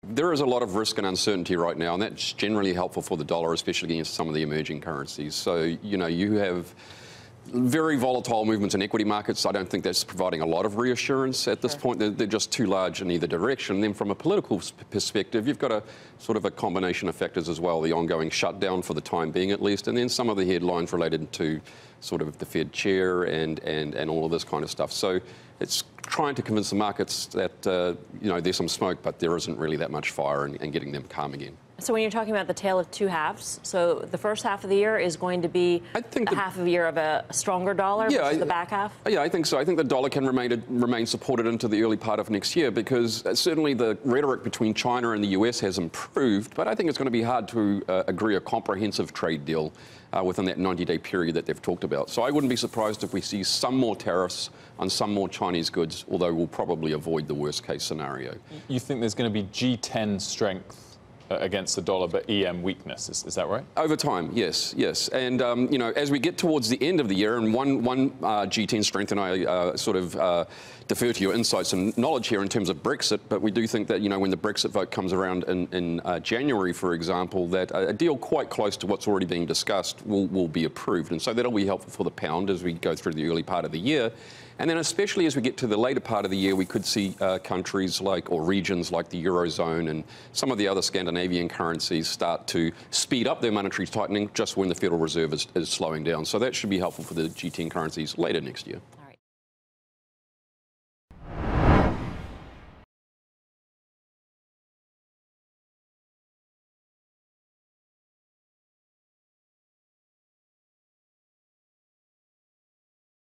There is a lot of risk and uncertainty right now, and that's generally helpful for the dollar, especially against some of the emerging currencies. So, you have very volatile movements in equity markets. I don't think that's providing a lot of reassurance at this point. They're just too large in either direction. And then from a political perspective, you've got a sort of a combination of factors as well, the ongoing shutdown for the time being at least, and then some of the headlines related to sort of the Fed chair and all of this kind of stuff. So it's trying to convince the markets that, there's some smoke, but there isn't really that much fire, and getting them calm again. So when you're talking about the tale of two halves, so the first half of the year is going to be half of a year of a stronger dollar versus the back half? Yeah, I think so. I think the dollar can remain supported into the early part of next year, because certainly the rhetoric between China and the US has improved, but I think it's going to be hard to agree a comprehensive trade deal within that 90-day period that they've talked about. So I wouldn't be surprised if we see some more tariffs on some more Chinese goods, although we'll probably avoid the worst-case scenario. You think there's going to be G10 strength against the dollar, but EM weakness, is that right? Over time, yes. And, as we get towards the end of the year, and one G10 strength, and I sort of defer to your insights and knowledge here in terms of Brexit, but we do think that, when the Brexit vote comes around in January, for example, that a deal quite close to what's already being discussed will be approved. And so that'll be helpful for the pound as we go through the early part of the year. And then especially as we get to the later part of the year, we could see countries or regions like the Eurozone and some of the other Scandinavian currencies start to speed up their monetary tightening just when the Federal Reserve is slowing down. So that should be helpful for the G10 currencies later next year.